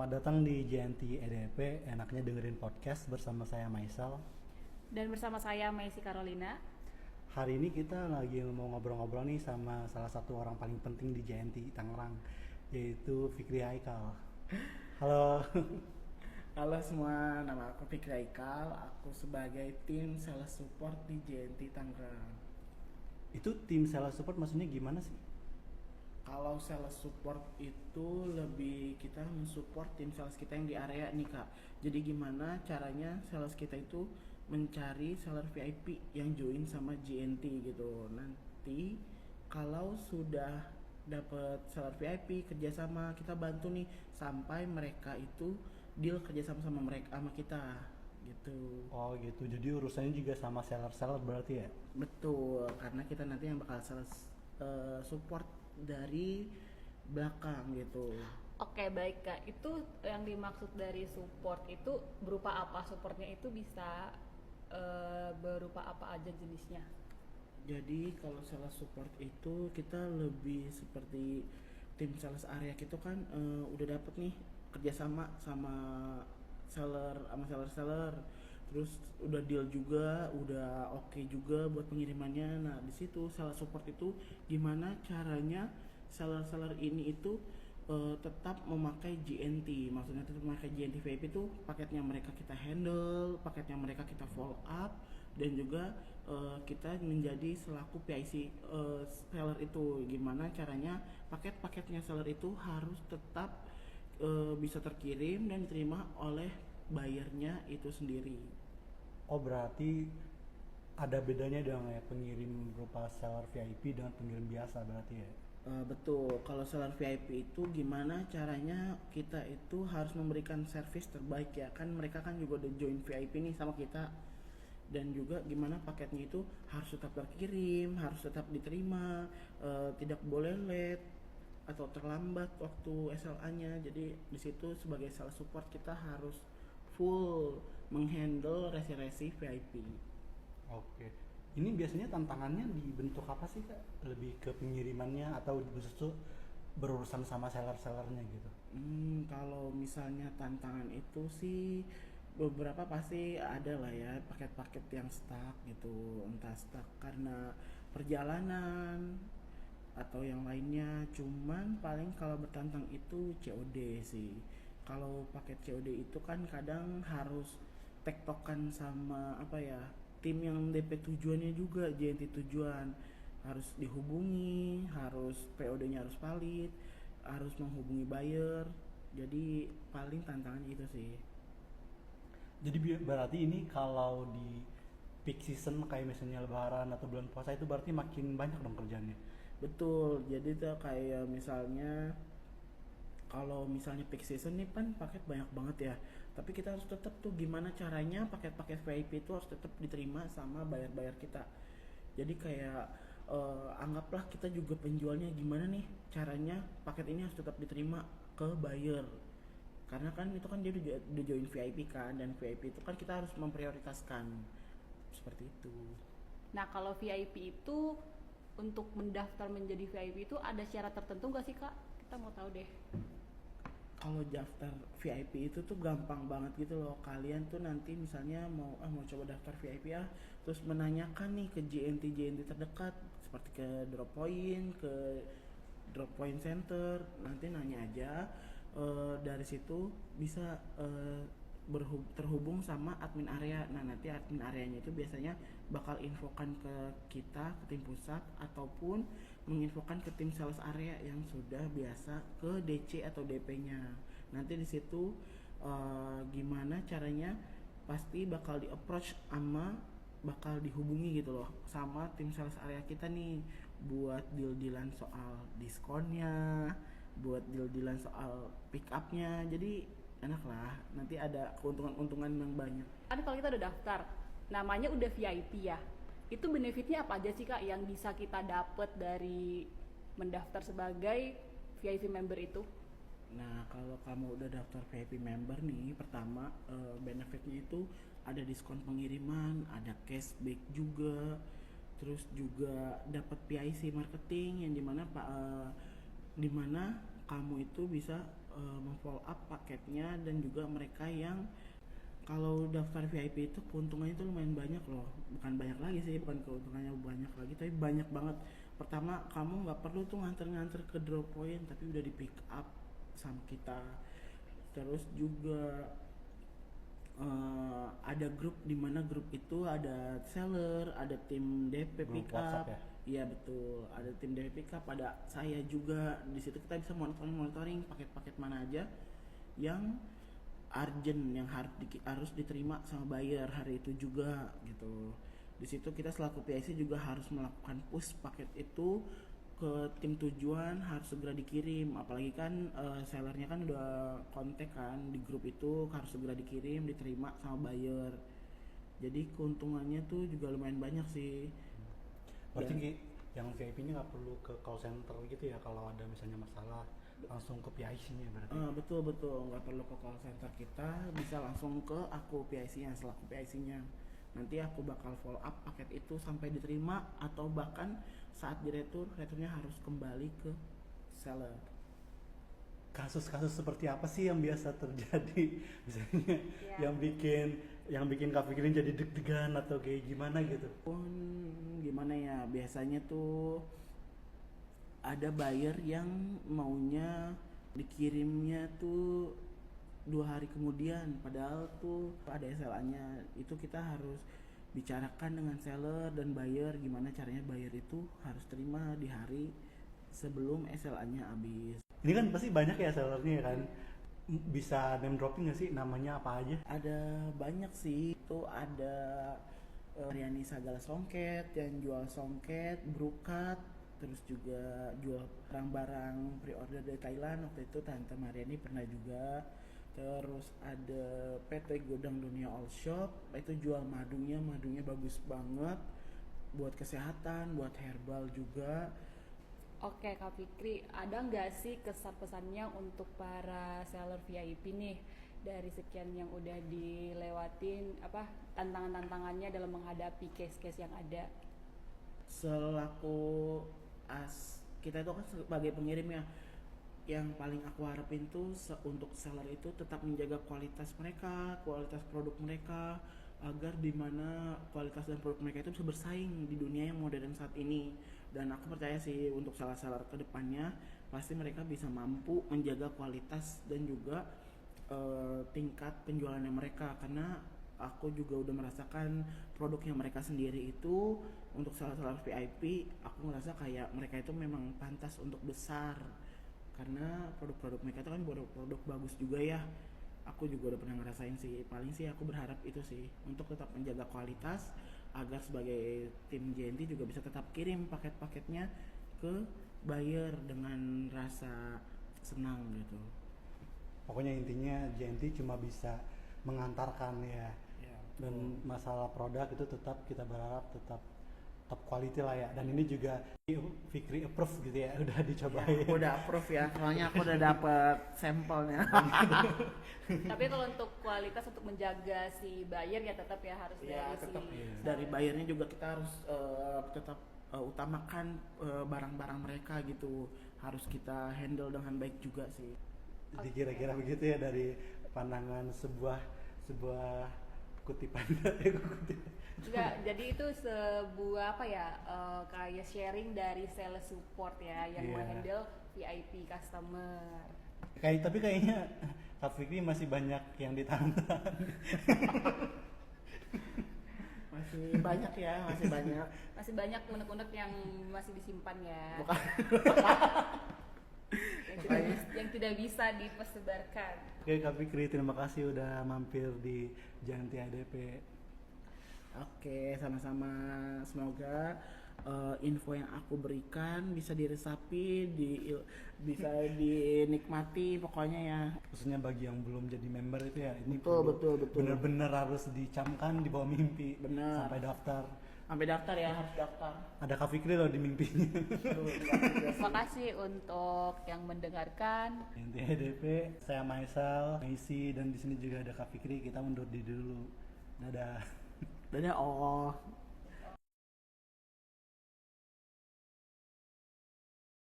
Selamat datang di JNT EDP, enaknya dengerin podcast bersama saya Maisal. Dan bersama saya Maisy Carolina. Hari ini kita lagi mau ngobrol-ngobrol nih sama salah satu orang paling penting di JNT Tangerang, yaitu Fikri Haikal. Halo. Halo semua, nama aku Fikri Haikal. Aku sebagai tim sales support di JNT Tangerang. Itu tim sales support maksudnya gimana sih? Kalau sales support itu lebih kita mensupport tim sales kita yang di area nih kak. Jadi gimana caranya sales kita itu mencari seller VIP yang join sama JNT gitu. Nanti kalau sudah dapat seller VIP kerjasama, kita bantu nih sampai mereka itu deal kerjasama sama mereka sama kita gitu. Oh gitu, jadi urusannya juga sama seller-seller berarti ya? Betul, karena kita nanti yang bakal sales support dari belakang gitu. Oke, baik Kak. Itu yang dimaksud dari support itu berupa apa? Supportnya itu bisa berupa apa aja jenisnya? Jadi kalau sales support itu kita lebih seperti tim sales area gitu kan, udah dapet nih kerjasama sama seller, terus udah deal juga, udah oke juga buat pengirimannya. Nah di situ sales support itu gimana caranya seller ini itu tetap memakai GNT, maksudnya tetap memakai GNT VIP itu paketnya mereka kita handle, paketnya mereka kita follow up, dan juga kita menjadi selaku PIC seller itu. Gimana caranya paket-paketnya seller itu harus tetap bisa terkirim dan diterima oleh buyernya itu sendiri. Oh berarti ada bedanya dong ya pengirim berupa seller VIP dengan pengirim biasa berarti ya? Betul, kalau seller VIP itu gimana caranya kita itu harus memberikan service terbaik ya, kan mereka kan juga udah join VIP nih sama kita, dan juga gimana paketnya itu harus tetap terkirim, harus tetap diterima, tidak boleh late atau terlambat waktu SLA-nya. Jadi di situ sebagai sales support kita harus full menghandle resi-resi VIP. Oke. Ini biasanya tantangannya di bentuk apa sih Kak? Lebih ke pengirimannya atau justru berurusan sama seller-sellernya gitu? Kalau misalnya tantangan itu sih beberapa pasti ada lah ya, paket-paket yang stuck gitu, entah stuck karena perjalanan atau yang lainnya. Cuman paling kalau bertantang itu COD sih. Kalau paket COD itu kan kadang harus tektokan sama apa ya, tim yang DP tujuannya juga, JNT tujuan harus dihubungi, harus POD-nya harus valid, harus menghubungi buyer. Jadi paling tantangannya itu sih. Jadi berarti ini kalau di peak season kayak misalnya lebaran atau bulan puasa itu berarti makin banyak dong kerjaannya. Betul, jadi tuh kayak misalnya kalau misalnya peak season nih kan paket banyak banget ya, tapi kita harus tetap tuh gimana caranya paket-paket VIP itu harus tetap diterima sama buyer-buyer kita. Jadi kayak anggaplah kita juga penjualnya, gimana nih caranya paket ini harus tetap diterima ke buyer, karena kan itu kan dia udah join VIP kan, dan VIP itu kan kita harus memprioritaskan seperti itu. Nah, kalau VIP itu untuk mendaftar menjadi VIP itu ada syarat tertentu nggak sih Kak? Kita mau tahu deh. Kalau daftar VIP itu tuh gampang banget gitu loh. Kalian tuh nanti misalnya mau coba daftar VIP ya, terus menanyakan nih ke JNT terdekat seperti ke Drop Point Center, nanti nanya aja. Dari situ bisa terhubung sama admin area. Nah nanti admin areanya itu biasanya bakal infokan ke kita, ke tim pusat, ataupun menginfokan ke tim sales area yang sudah biasa ke DC atau DP-nya. Nanti di situ gimana caranya pasti bakal di approach sama bakal dihubungi gitu loh sama tim sales area kita nih, buat deal-dealan soal diskonnya, buat deal-dealan soal pick upnya. Jadi enak lah, nanti ada keuntungan-keuntungan yang banyak. Kan kalau kita udah daftar, namanya udah VIP ya. Itu benefitnya apa aja sih Kak yang bisa kita dapat dari mendaftar sebagai VIP member itu? Nah kalau kamu udah daftar VIP member nih, pertama benefitnya itu ada diskon pengiriman, ada cashback juga, terus juga dapat PIC marketing yang dimana kamu itu bisa memfollow up paketnya, dan juga mereka yang kalau daftar VIP itu keuntungannya itu lumayan banyak loh. Bukan banyak lagi sih, bukan keuntungannya banyak lagi, tapi banyak banget. Pertama, kamu nggak perlu tuh nganter-nganter ke drop point, tapi udah di pick up sama kita. Terus juga ada grup, di mana grup itu ada seller, ada tim DP Grup pick WhatsApp up. ya? Iya betul, ada tim DP pick up, ada saya juga. Di situ kita bisa monitoring paket-paket mana aja yang urgent, yang harus diterima sama buyer hari itu juga gitu. Di situ kita selaku PIC juga harus melakukan push paket itu ke tim tujuan, harus segera dikirim. Apalagi kan sellernya kan udah kontak kan di grup itu, harus segera dikirim, diterima sama buyer. Jadi keuntungannya tuh juga lumayan banyak sih. Berarti Dan- yang VIP-nya nggak perlu ke call center gitu ya kalau ada misalnya masalah, langsung ke PIC-nya berarti. betul, nggak perlu ke call center kita, bisa langsung ke aku PIC-nya, selaku PIC-nya. Nanti aku bakal follow up paket itu sampai diterima, atau bahkan saat returnya harus kembali ke seller. Kasus-kasus seperti apa sih yang biasa terjadi misalnya Ya. yang bikin Kak Fikri jadi deg-degan atau kayak gimana gitu? Pun gimana ya, biasanya tuh ada buyer yang maunya dikirimnya tuh 2 hari kemudian, padahal tuh ada SLA-nya. Itu kita harus bicarakan dengan seller dan buyer gimana caranya buyer itu harus terima di hari sebelum SLA-nya habis. Ini kan pasti banyak ya sellernya kan. Bisa name dropping nggak sih namanya apa aja? Ada banyak sih, itu ada Riani Sagala Songket yang jual songket, brokat, terus juga jual barang-barang pre-order dari Thailand. Waktu itu Tante Mariani pernah juga. Terus ada PT Godang Dunia All Shop, itu jual madunya bagus banget buat kesehatan, buat herbal juga. Oke Kak Fikri, ada nggak sih kesan-pesannya untuk para seller VIP nih dari sekian yang udah dilewatin, apa tantangan-tantangannya dalam menghadapi case-case yang ada? Selaku kita itu kan sebagai pengirim ya, yang paling aku harapin tuh untuk seller itu tetap menjaga kualitas mereka, kualitas produk mereka, agar dimana kualitas dan produk mereka itu bisa bersaing di dunia yang modern saat ini. Dan aku percaya sih untuk seller-seller kedepannya pasti mereka bisa mampu menjaga kualitas dan juga tingkat penjualannya mereka, karena aku juga udah merasakan produknya mereka sendiri itu. Untuk seller-seller VIP, aku ngerasa kayak mereka itu memang pantas untuk besar, karena produk-produk mereka itu kan produk bagus juga ya. Aku juga udah pernah ngerasain sih. Paling sih aku berharap itu sih, untuk tetap menjaga kualitas agar sebagai tim JNT juga bisa tetap kirim paket-paketnya ke buyer dengan rasa senang gitu. Pokoknya intinya JNT cuma bisa mengantarkan ya. Ya, Dan masalah produk itu tetap kita berharap tetap top quality lah ya. Dan ini juga Fikri approve gitu ya, udah dicobain. aku udah approve ya, soalnya aku udah dapet sampelnya. Tapi kalau untuk kualitas, untuk menjaga si buyer ya tetap ya harus Ya, dari tetap si dari buyernya juga kita harus tetap utamakan barang-barang mereka gitu, harus kita handle dengan baik juga sih. Jadi kira-kira begitu ya dari pandangan sebuah kutipan. Enggak, jadi itu sebuah apa ya, kayak sharing dari sales support ya yang Iya. menghandle VIP customer. Tapi kayaknya Kak Fikri masih banyak yang ditantang. Masih banyak ya, masih banyak. Masih banyak unek-unek yang masih disimpan ya. Bukan. yang tidak bisa dipersebarkan. Oke Kak Fikri, terima kasih udah mampir di Janti ADP. Oke, sama-sama. Semoga info yang aku berikan bisa diresapi, bisa dinikmati pokoknya ya. Khususnya bagi yang belum jadi member itu ya, ini Betul. bener-bener harus dicamkan di bawah mimpi. Bener. Sampai daftar. Sampai daftar ya, harus daftar. Ada Kak Fikri loh di mimpinya. Aduh, enggak juga sih. Terima kasih untuk yang mendengarkan. Janti ADP, saya Maisal, Maisi, dan di sini juga ada Kak Fikri. Kita undur diri dulu. Dadah. Dadah, oh.